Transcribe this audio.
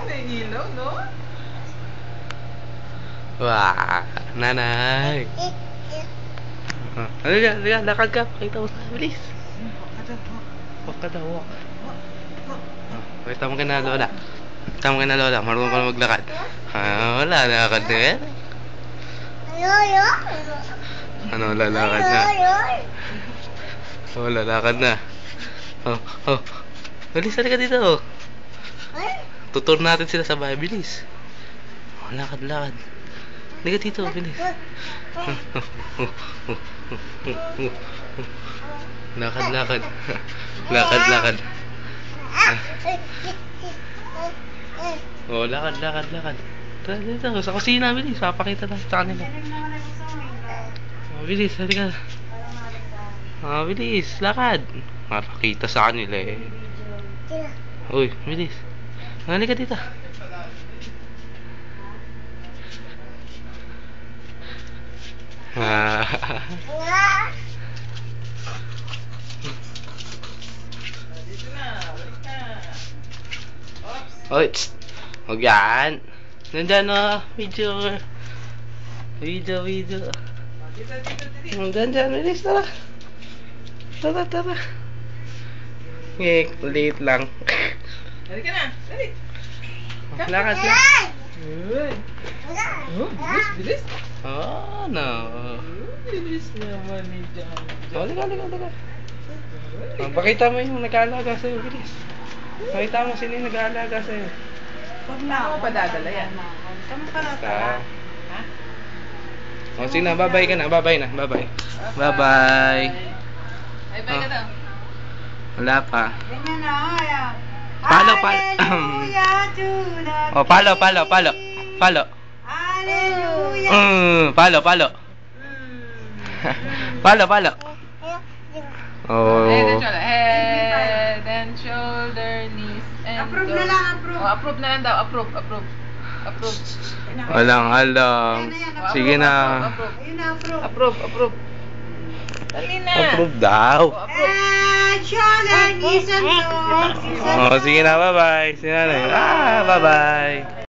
Naiilaw, no? Wah, nanay. Halika, halika, lakad ka. Pakita mo. Bilis. Walk ka daw, walk. Pakita mo ka na, lola. Pakita mo ka na, lola. Marunong ka na maglakad. Wala, lakad na yan. Ano, lalakad na. Oh, lalakad na. Oh. Bilis, halika dito. Tutur natin sila sa bahay. Bilis. Lakad. Halika dito, bilis. Lakad. Lakad. Oh, lakad. Tara dito, sa kusina, bilis. Papakita na sa kanila. Oh, bilis, halika. Oh, bilis, lakad. Mapakita sa kanila eh. Uy, bilis. Halika dito. Oy, huwag yan. Nandyan o, video. Nandyan, bilis, tara. Tara. Late lang. Halika na, dali. Lakad. Bilis. Oh, no. Bilis naman ni John. Halika. Pakita mo yung nag-aalaga sa'yo, bilis. Pakita mo sino yung nag-aalaga sa'yo. Huwag na ako padadala yan. Basta. Ha? O, sige na, bye-bye ka na. Bye-bye. Bye-bye ka daw. Wala pa. Ganyan na, ayan. Palo. Hallelujah to the O, palo. Hallelujah. Palo. Palo. Oh. Head and shoulder, knees and Approve toes. na lang, approve. Oh, approve na lang daw. Approve. Walang alam. Sige na. Ayun na, approve. Approve. Dali na. Approve daw. Oh, approve. And shoulder, knees and toes. Oh, sige na, bye-bye. Sige na. Bye-bye.